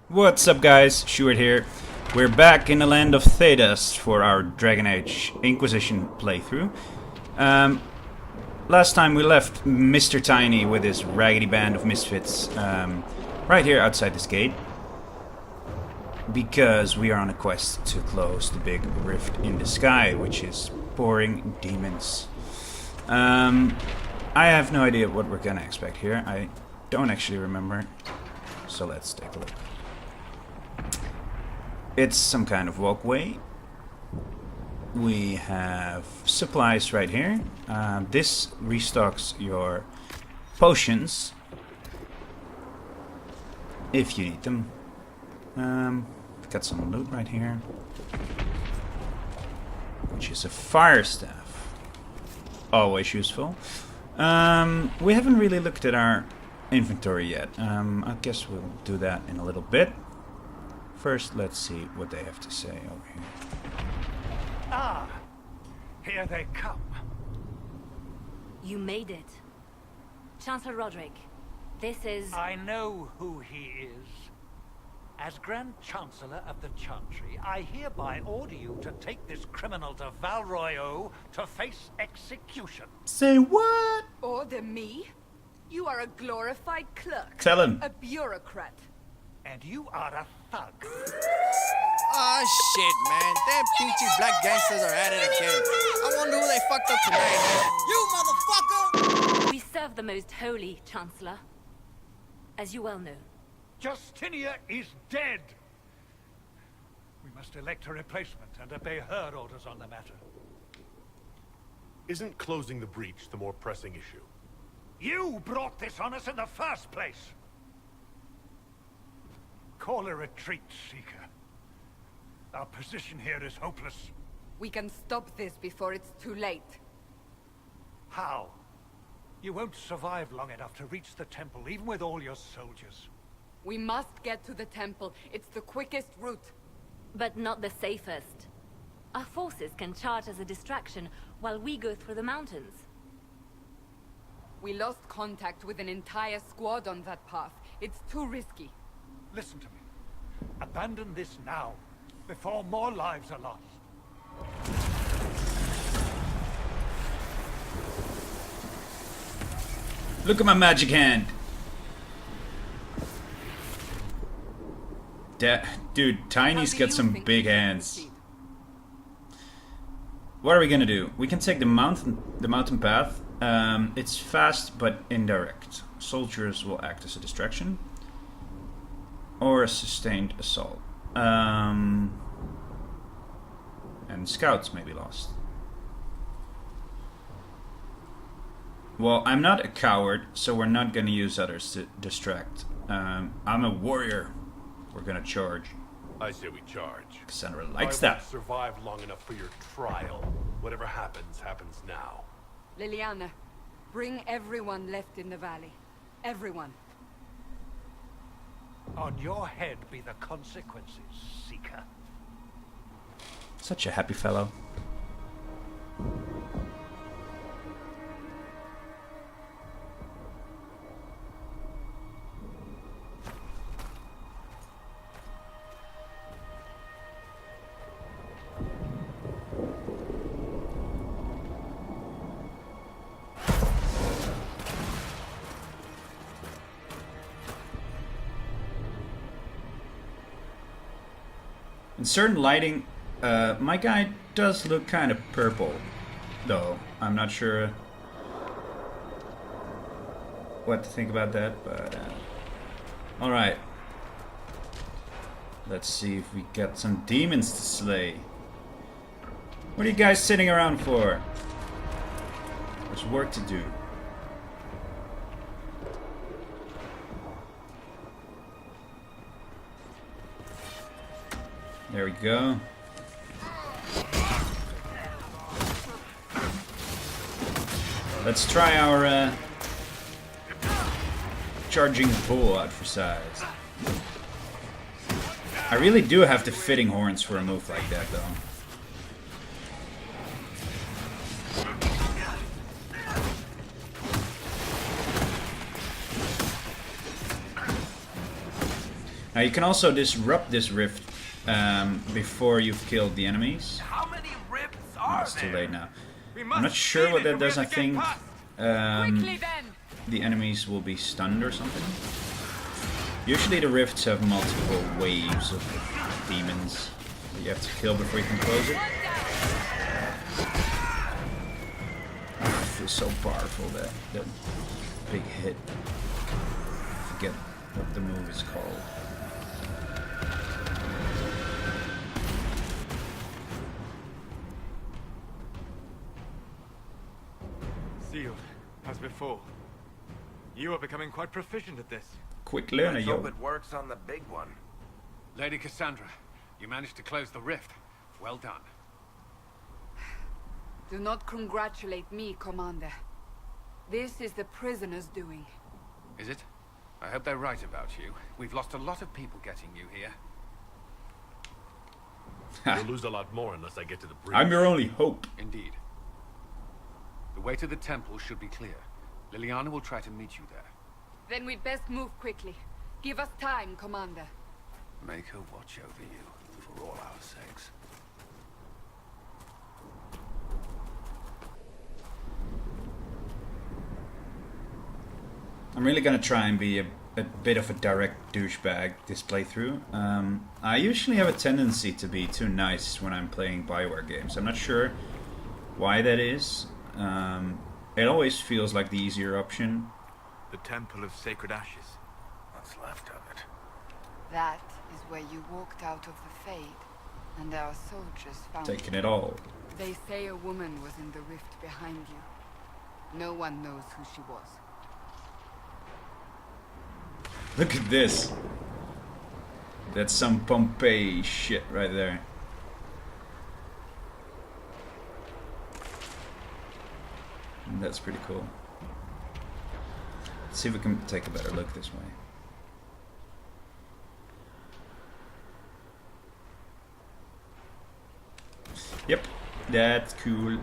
What's up guys, Sjuwert here. We're back in the land of Thedas for our Dragon Age Inquisition playthrough. Last time we left Mr. Tiny with his raggedy band of misfits right here outside this gate. Because we are on a quest to close the big rift in the sky, which is pouring demons. I have no idea what we're gonna expect here. I don't actually remember. So let's take a look. It's some kind of walkway. We have supplies right here. This restocks your potions if you need them. We've got some loot right here, which is a fire staff. Always useful. We haven't really looked at our inventory yet. I guess we'll do that in a little bit. First, let's see what they have to say over here. Ah, here they come. You made it. Chancellor Roderick, this is... I know who he is. As Grand Chancellor of the Chantry, I hereby order you to take this criminal to Val Royeaux to face execution. Say what? Order me? You are a glorified clerk. Tell him. A bureaucrat. And you are a thug. Ah, shit, man. Damn peachy black gangsters are at it again. I wonder who they fucked up tonight, man. You motherfucker! We serve the most holy, Chancellor. As you well know. Justinia is dead. We must elect a replacement and obey her orders on the matter. Isn't closing the breach the more pressing issue? You brought this on us in the first place. Call a retreat, Seeker. Our position here is hopeless. We can stop this before it's too late. How? You won't survive long enough to reach the temple, even with all your soldiers. We must get to the temple. It's the quickest route. But not the safest. Our forces can charge as a distraction while we go through the mountains. We lost contact with an entire squad on that path. It's too risky. Listen to me. Abandon this now, before more lives are lost. Look at my magic hand. Dude, Tiny's got some big hands. What are we gonna do? We can take the mountain path. It's fast but indirect. Soldiers will act as a distraction. Or a sustained assault. And scouts may be lost. Well, I'm not a coward, so we're not gonna use others to distract. I'm a warrior. We're gonna charge. I say we charge. Cassandra likes I that. won't survive long enough for your trial. Whatever happens, happens now. Liliana, bring everyone left in the valley. Everyone. On your head be the consequences, Seeker. Such a happy fellow. In certain lighting, my guy does look kind of purple, though. I'm not sure what to think about that, but alright. Let's see if we get some demons to slay. What are you guys sitting around for? There's work to do. There we go. Let's try our charging bull out for size. I really do have the fitting horns for a move like that, though. Now you can also disrupt this rift before you've killed the enemies. How many rifts No, are it's too there? late now. We I'm must not sure what speed that it does. I before we think get past. Quickly then! the enemies will be stunned or something. Usually the rifts have multiple waves of demons that you have to kill before you can close it. Oh, it feels so powerful, that big hit. I forget what the move is called. Sealed, as before. You are becoming quite proficient at this. Quick learner, Let's hope yo. it works on the big one. Lady Cassandra, you managed to close the rift. Well done. Do not congratulate me, Commander. This is the prisoner's doing. Is it? I hope they're right about you. We've lost a lot of people getting you here. We'll lose a lot more unless I get to the bridge. I'm your only hope. Indeed. The way to the temple should be clear. Liliana will try to meet you there. Then we'd best move quickly. Give us time, Commander. Make her watch over you, for all our sakes. I'm really gonna try and be a bit of a direct douchebag this playthrough. I usually have a tendency to be too nice when I'm playing Bioware games. I'm not sure why that is. It always feels like the easier option. The Temple of Sacred Ashes. What's left of it? That is where you walked out of the Fade, and our soldiers found Taking you. it all. They say a woman was in the rift behind you. No one knows who she was. Look at this. That's some Pompeii shit right there. And that's pretty cool. Let's see if we can take a better look this way. Yep, that's cool.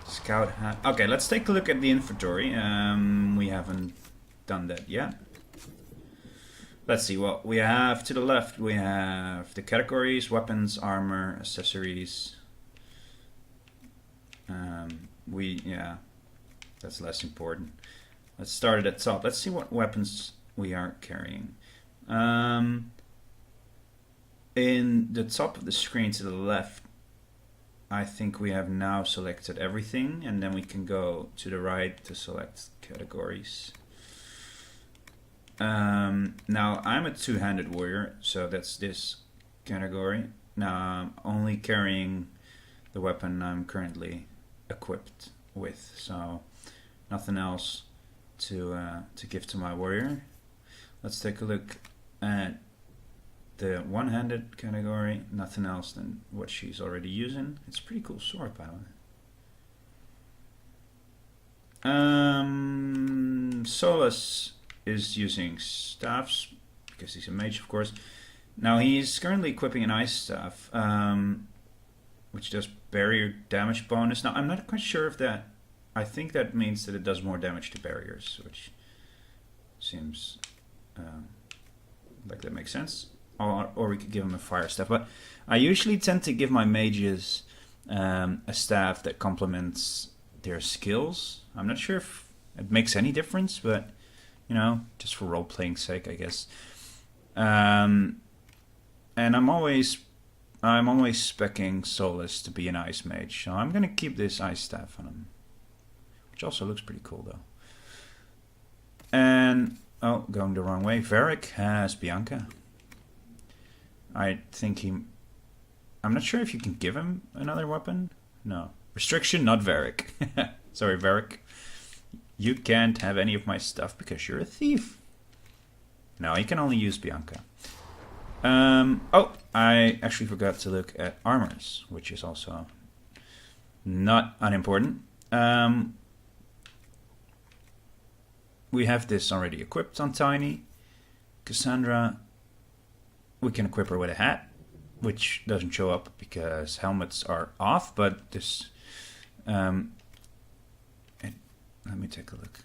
Scout hat. Okay, let's take a look at the inventory. We haven't done that yet. Let's see what we have to the left. We have the categories: weapons, armor, accessories. Yeah, that's less important. Let's start at the top. Let's see what weapons we are carrying. In the top of the screen to the left, I think we have now selected everything, and then we can go to the right to select categories. Now I'm a two-handed warrior, so that's this category. Now I'm only carrying the weapon I'm currently equipped with, so nothing else to give to my warrior. Let's take a look at the one-handed category. Nothing else than what she's already using. It's a pretty cool sword, by the way. Solus is using staffs because he's a mage, of course. Now he's currently equipping an ice staff, which does barrier damage bonus. Now I'm not quite sure if that. I think that means that it does more damage to barriers, which seems like that makes sense. Or we could give him a fire staff, but I usually tend to give my mages a staff that complements their skills. I'm not sure if it makes any difference, but you know, just for role-playing sake, I guess. And I'm always speccing Solus to be an ice mage, so I'm gonna keep this ice staff on him, which also looks pretty cool though. And oh, going the wrong way. Varric has Bianca. I think I'm not sure if you can give him another weapon. No. Restriction, not Varric. Sorry, Varric. You can't have any of my stuff because you're a thief. No, he can only use Bianca. Oh, I actually forgot to look at armors, which is also not unimportant. We have this already equipped on Tiny. Cassandra, we can equip her with a hat. which doesn't show up because helmets are off, but this... let me take a look.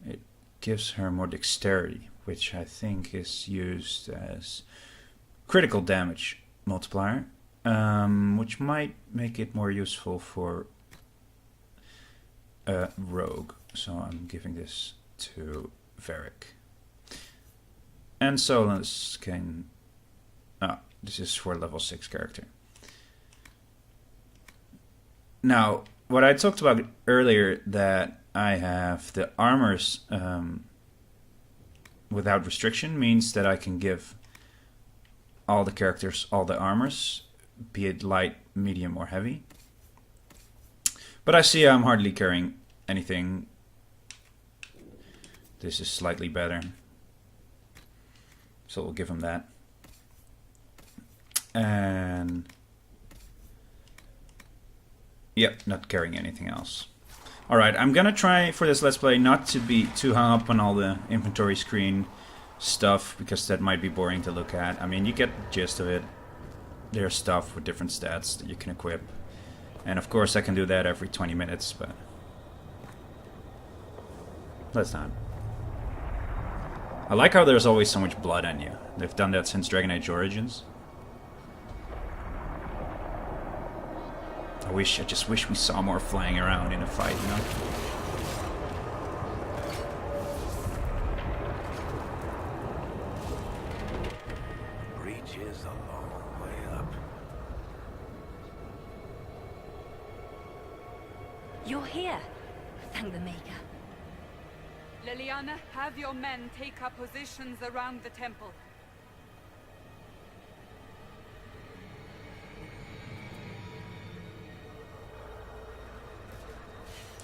It gives her more dexterity, which I think is used as critical damage multiplier, which might make it more useful for a rogue. So I'm giving this to Varric. And Solus can... this is for level 6 character. Now, what I talked about earlier, that I have the armors without restriction, means that I can give all the characters all the armors, be it light, medium, or heavy. But I see I'm hardly carrying anything. This is slightly better, so we'll give him that. And yep, not carrying anything else. Alright, I'm gonna try for this Let's Play not to be too hung up on all the inventory screen stuff, because that might be boring to look at. I mean, you get the gist of it. There's stuff with different stats that you can equip. And of course I can do that every 20 minutes, but let's not. I like how there's always so much blood on you. They've done that since Dragon Age Origins. I just wish we saw more flying around in a fight, you know? Breach is a long way up. You're here. Thank the Maker. Liliana, have your men take up positions around the temple.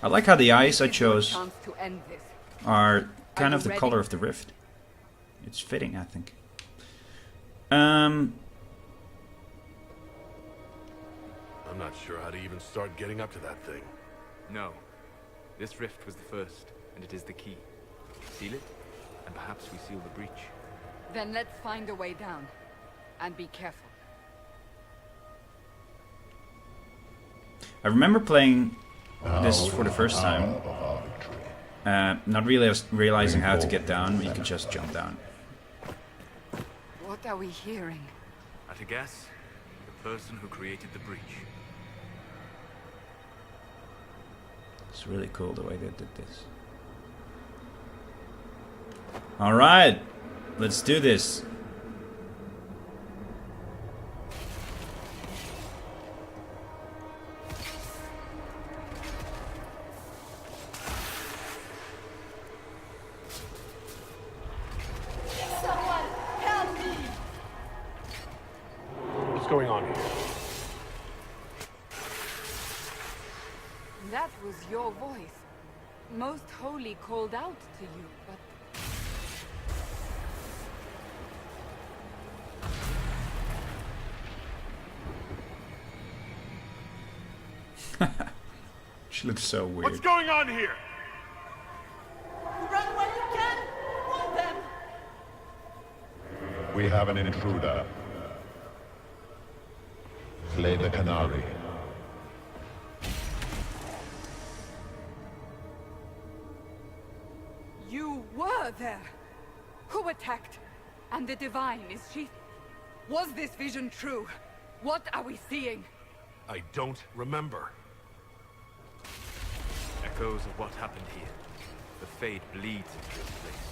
I like how the eyes I chose Chance to end this. are kind you of the ready? color of the rift. It's fitting, I think. I'm not sure how to even start getting up to that thing. No. This rift was the first, and it is the key. Seal it, and perhaps we seal the breach. Then let's find a way down. And be careful. I remember playing this for the first time, not really realizing how to get down, but you can just jump down. What are we hearing? At a guess, the person who created the breach. It's really cool the way they did this. Alright, let's do this. What's going on here? That was your voice. Most Holy called out to you, but... She looks so weird. What's going on here? Run while you can! Hold them! We have an intruder. Slay the canary. You were there! Who attacked? And the Divine, is she... Was this vision true? What are we seeing? I don't remember. Echoes of what happened here. The fate bleeds into this place.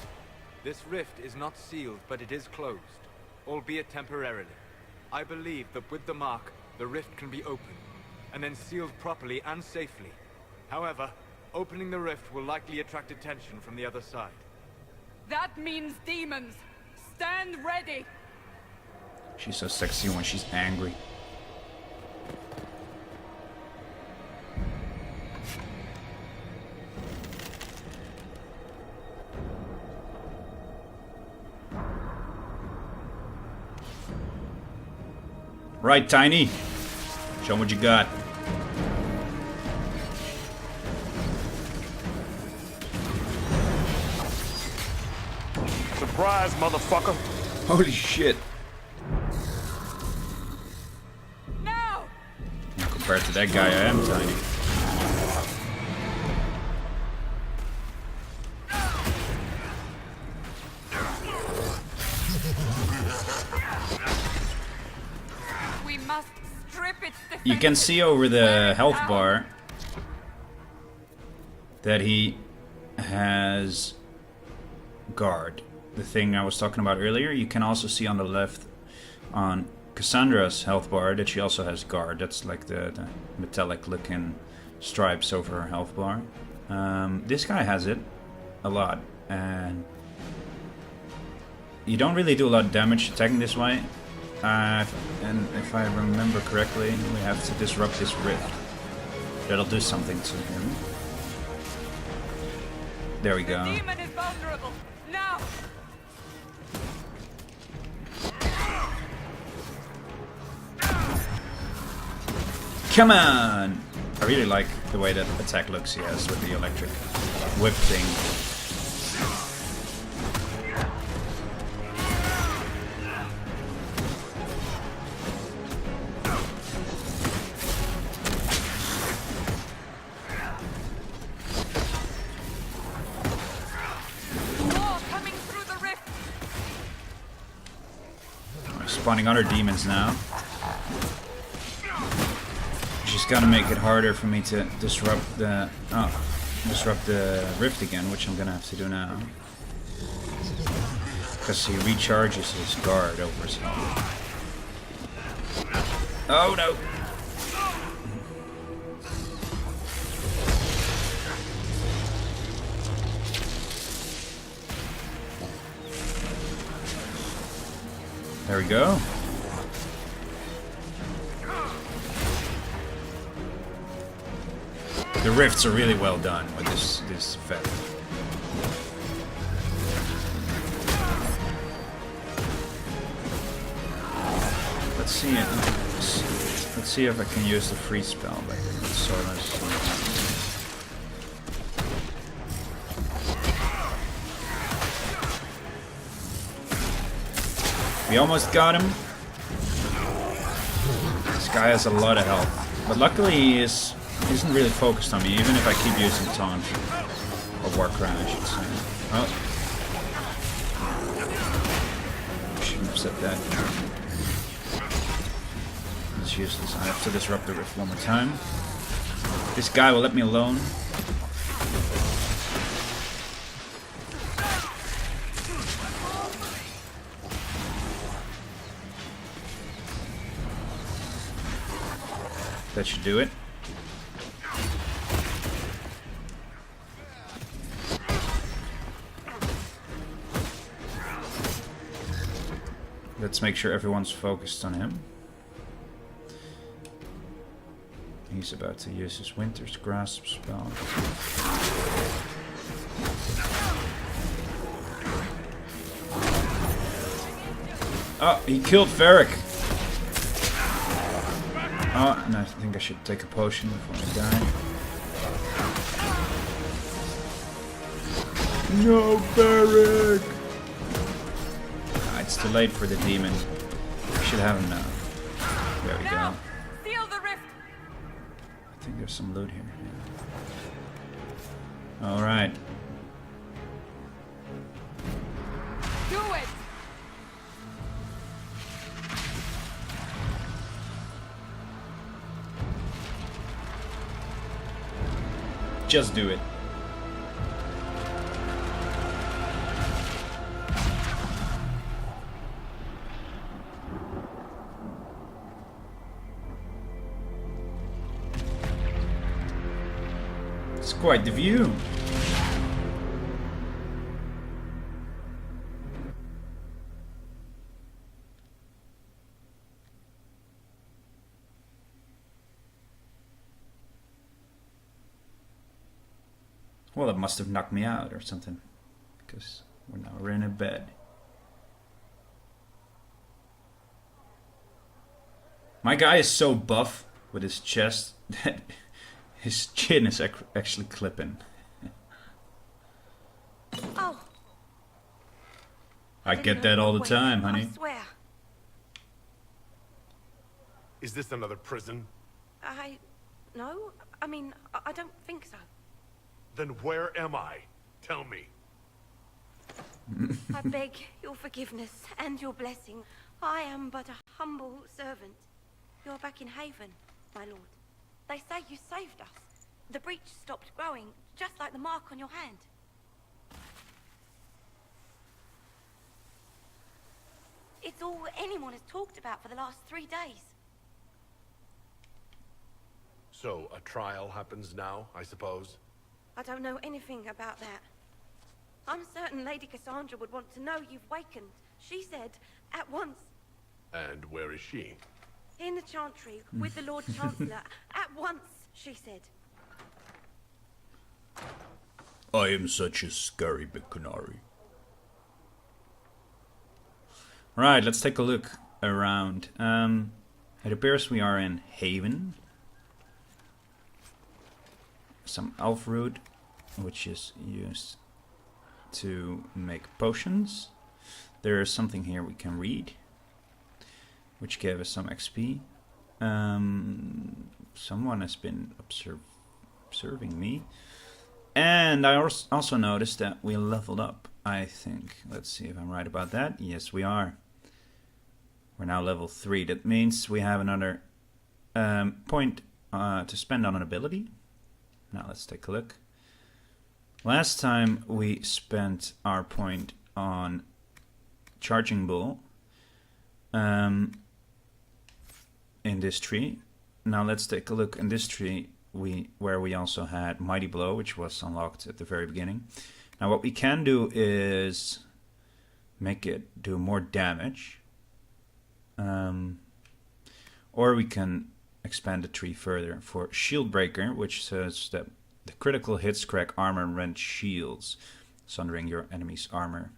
This rift is not sealed, but it is closed, albeit temporarily. I believe that with the mark, the rift can be opened, and then sealed properly and safely. However, opening the rift will likely attract attention from the other side. That means demons! Stand ready! She's so sexy when she's angry. Right, Tiny. Show 'em what you got. Surprise, motherfucker! Holy shit. compared to that guy, I am tiny. We must strip its defenses. You can see over the health bar that he has guard. The thing I was talking about earlier. You can also see on the left on Cassandra's health bar that she also has guard. That's like the metallic looking stripes over her health bar. This guy has it a lot, and you don't really do a lot of damage attacking this way. And if I remember correctly, we have to disrupt this rift. That'll do something to him. There we go. The demon is vulnerable. Now. Come on! I really like the way that attack looks he has with the electric whip thing. Spawning other demons now. Just gotta make it harder for me to disrupt the rift again, which I'm gonna have to do now. Because he recharges his guard over his health. Oh no! There we go. The rifts are really well done with this effect. Let's see it. Let's see if I can use the freeze spell like Solas. We almost got him. This guy has a lot of health, but luckily he isn't really focused on me, even if I keep using taunt or war crown, I should say. Oh, shouldn't have said that. It's useless. I have to disrupt the rift one more time. This guy will let me alone. That should do it. Let's make sure everyone's focused on him. He's about to use his Winter's Grasp spell. Oh, he killed Varric. Oh, and I think I should take a potion before I die. No, Varric! Ah, it's too late for the demon. I should have him now. There we go. Seal the rift. I think there's some loot here. Yeah. Alright. Do it. Just do it. It's quite the view. Well, it must have knocked me out or something, because we're in a bed. My guy is so buff with his chest that his chin is actually clipping. Oh. I get that all the time, honey. I swear. Is this another prison? No. I mean, I don't think so. Then where am I? Tell me. I beg your forgiveness and your blessing. I am but a humble servant. You're back in Haven, my lord. They say you saved us. The breach stopped growing, just like the mark on your hand. It's all anyone has talked about for the last 3 days. So, a trial happens now, I suppose? I don't know anything about that. I'm certain Lady Cassandra would want to know you've wakened. She said, at once. And where is she? In the Chantry, with the Lord Chancellor. At once, she said. I am such a scary big canary. Right, let's take a look around. It appears we are in Haven. Some elf root, which is used to make potions. There is something here we can read, which gave us some XP. Someone has been observing me. And I also noticed that we leveled up, I think. Let's see if I'm right about that. Yes, we are. We're now level 3. That means we have another point to spend on an ability. Now let's take a look. Last time we spent our point on Charging Bull in this tree. Now let's take a look in this tree where we also had Mighty Blow, which was unlocked at the very beginning. Now what we can do is make it do more damage. Or we can expand the tree further for Shield Breaker, which says that the critical hits crack armor and rend shields, sundering your enemy's armor.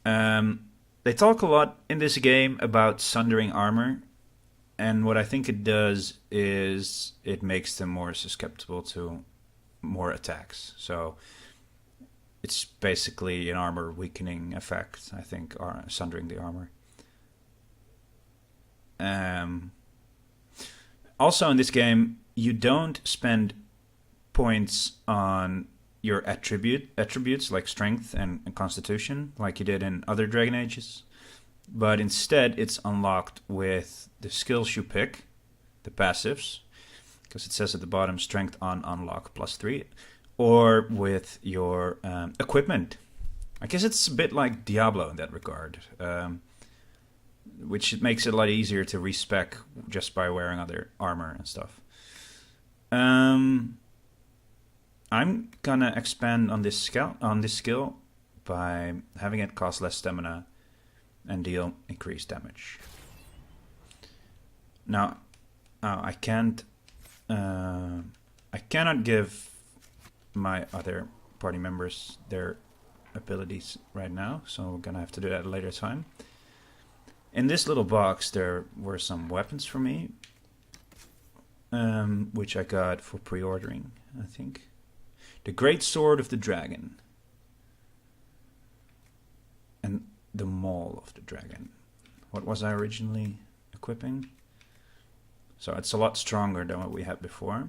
They talk a lot in this game about sundering armor, and what I think it does is it makes them more susceptible to more attacks. So it's basically an armor weakening effect, I think, sundering the armor. Also in this game, you don't spend points on your attributes like strength and constitution like you did in other Dragon Ages, but instead it's unlocked with the skills you pick, the passives, because it says at the bottom strength on unlock +3, or with your equipment. I guess it's a bit like Diablo in that regard, which makes it a lot easier to respec just by wearing other armor and stuff. I'm gonna expand on this skill by having it cost less stamina and deal increased damage. Now, I cannot give my other party members their abilities right now, so we're gonna have to do that at a later time. In this little box there were some weapons for me, which I got for pre-ordering, I think. The Great Sword of the Dragon and the Maul of the Dragon. What was I originally equipping? So it's a lot stronger than what we had before.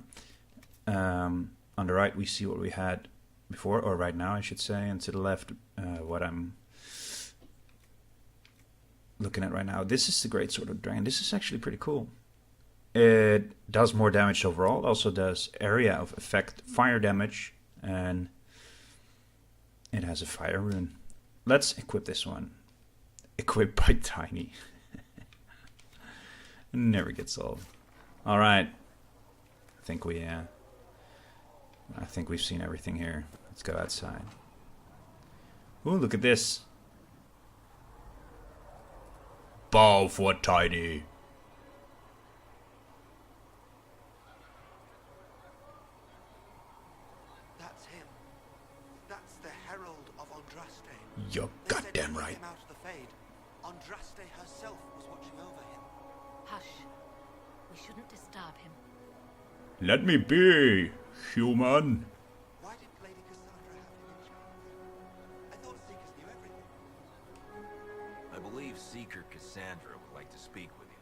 On the right we see what we had before, or right now I should say, and to the left what I'm looking at right now. This is the Great Sword of the Dragon. This is actually pretty cool. It does more damage overall, also does area of effect fire damage, and it has a fire rune. Let's equip this one. Equipped by Tiny. Never gets old. Alright. I think we've seen everything here. Let's go outside. Ooh, look at this. Bow for Tiny. That's him. That's the Herald of Andraste. You're goddamn right. Out of the Fade. Andraste herself was watching over him. Hush. We shouldn't disturb him. Let me be, human. Why did Lady Cassandra have him in charge? I thought Seekers knew everything. I believe Seeker Cassandra would like to speak with you.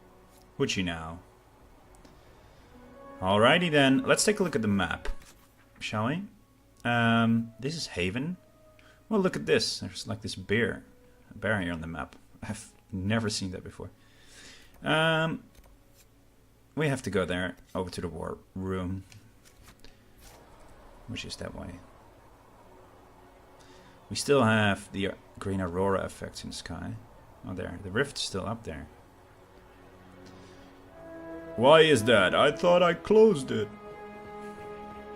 Would she now? Alrighty then, let's take a look at the map, shall we? This is Haven. Well, look at this. There's like this bear here on the map. I've never seen that before. We have to go there, over to the war room, which is that way. We still have the green aurora effects in the sky. Oh, there. The rift is still up there. Why is that? I thought I closed it.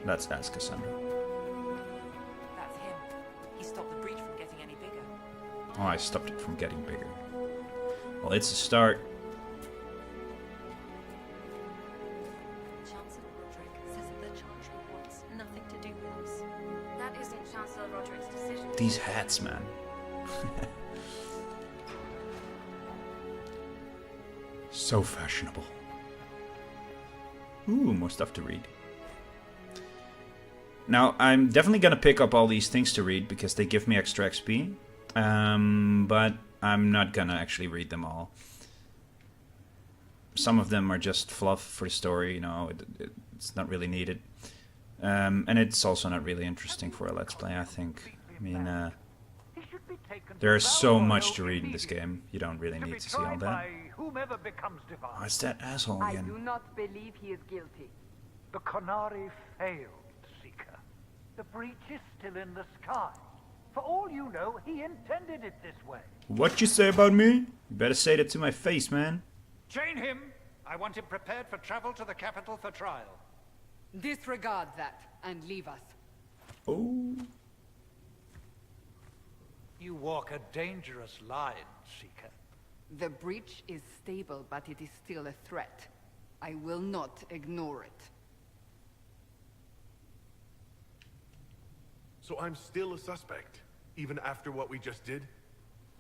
Let's ask Cassandra. That's him. He stopped the breach from getting any bigger. Oh, I stopped it from getting bigger. Well, it's a start. Chancellor Roderick says that the Chantry wants nothing to do with us. That isn't Chancellor Roderick's decision. These hats, man. So fashionable. Ooh, more stuff to read. Now, I'm definitely gonna pick up all these things to read because they give me extra XP. But I'm not gonna actually read them all. Some of them are just fluff for the story, you know, it's not really needed. And it's also not really interesting for a Let's Play, I think. I mean, there's so much to read in this game, you don't really need to see all that. Oh, it's that asshole I again. do not believe he is guilty. The Qunari failed, Seeker. The breach is still in the sky. For all you know, he intended it this way. What you say about me? You better say that to my face, man. Chain him. I want him prepared for travel to the capital for trial. Disregard that and leave us. Oh. You walk a dangerous line, Seeker. The breach is stable, but it is still a threat. I will not ignore it. So I'm still a suspect, even after what we just did?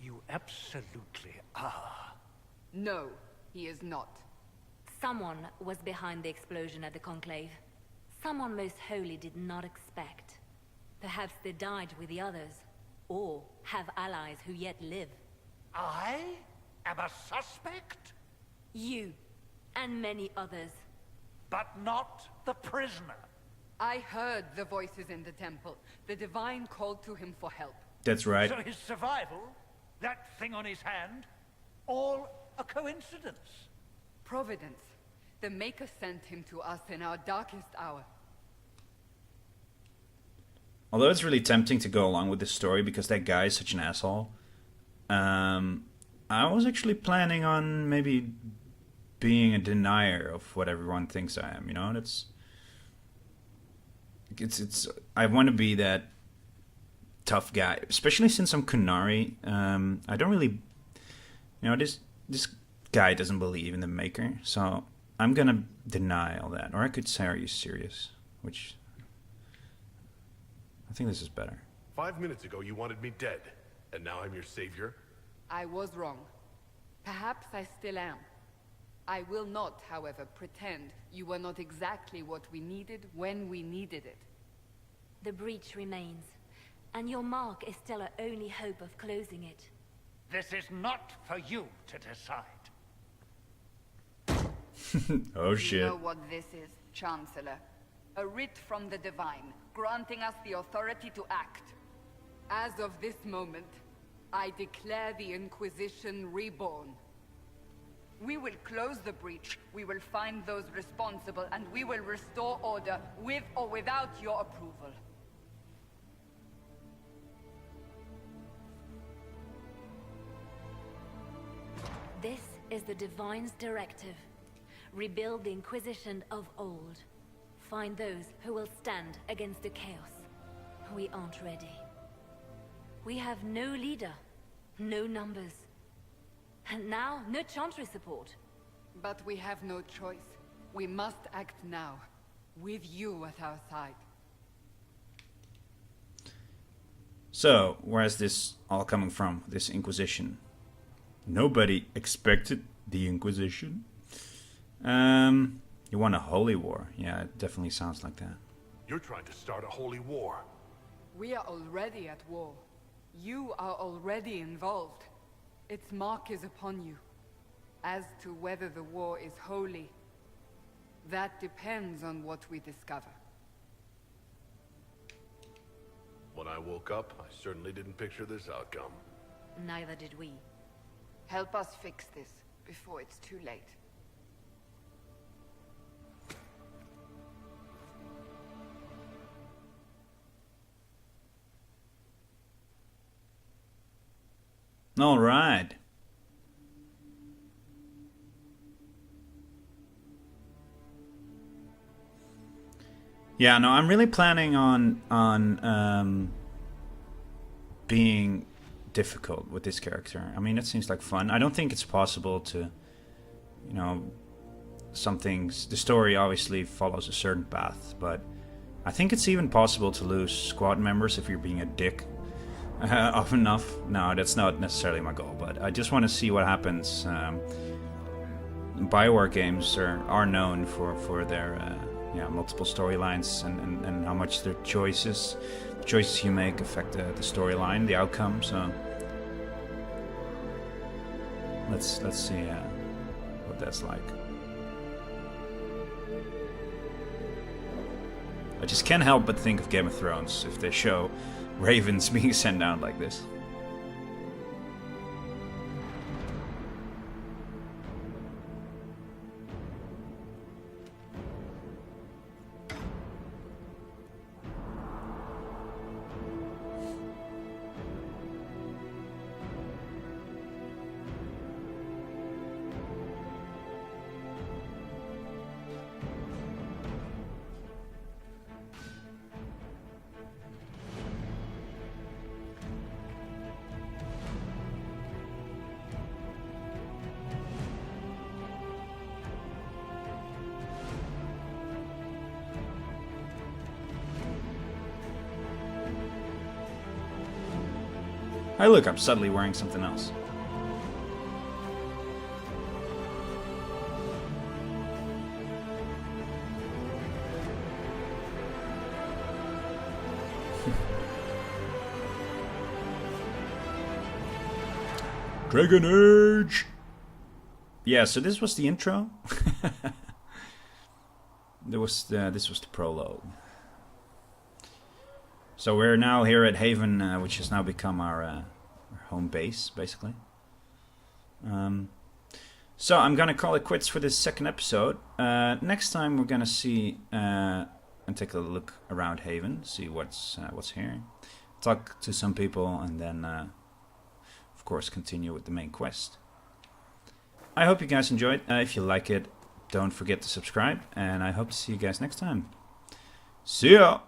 You absolutely are. No, he is not. Someone was behind the explosion at the Conclave. Someone most holy did not expect. Perhaps they died with the others, or have allies who yet live. I am a suspect? You, and many others. But not the prisoner. I heard the voices in the temple. The Divine called to him for help. That's right. So his survival, that thing on his hand, all a coincidence. Providence. The Maker sent him to us in our darkest hour. Although it's really tempting to go along with this story because that guy is such an asshole, I was actually planning on maybe being a denier of what everyone thinks I am, you know? I want to be that tough guy, especially since I'm Qunari. I don't really, you know, this guy doesn't believe in the Maker, so I'm gonna deny all that. Or I could say, are you serious? Which, I think this is better. 5 minutes ago you wanted me dead, and now I'm your savior? I was wrong. Perhaps I still am. I will not, however, pretend you were not exactly what we needed when we needed it. The breach remains, and your mark is still our only hope of closing it. This is not for you to decide. Oh shit. You know what this is, Chancellor. A writ from the Divine, granting us the authority to act. As of this moment, I declare the Inquisition reborn. We will close the breach, we will find those responsible, and we will restore order with or without your approval. This is the Divine's directive. Rebuild the Inquisition of old. Find those who will stand against the chaos. We aren't ready. We have no leader, no numbers. And now, no Chantry support. But we have no choice. We must act now, with you at our side. So, where's this all coming from, this Inquisition? Nobody expected the Inquisition. You want a holy war? Yeah, it definitely sounds like that. You're trying to start a holy war. We are already at war. You are already involved. Its mark is upon you. As to whether the war is holy, That depends on what we discover. When I woke up, I certainly didn't picture this outcome. Neither did we. Help us fix this before it's too late. All right. Yeah, no, I'm really planning on being difficult with this character. I mean, it seems like fun. I don't think it's possible to, you know, some things. The story obviously follows a certain path, but I think it's even possible to lose squad members if you're being a dick often enough. No, that's not necessarily my goal, but I just want to see what happens. BioWare games are known for their multiple storylines and how much their choices you make affect the storyline, the outcome. So let's see what that's like. I just can't help but think of Game of Thrones if they show ravens being sent out like this. Hey look, I'm suddenly wearing something else. Dragon Age! Yeah, so this was the intro. This was the prologue. So we're now here at Haven, which has now become our home base, basically. So I'm gonna call it quits for this second episode. Next time we're gonna see and take a look around Haven, see what's here, talk to some people, and then of course continue with the main quest. I hope you guys enjoyed. If you like it, don't forget to subscribe, and I hope to see you guys next time. See ya!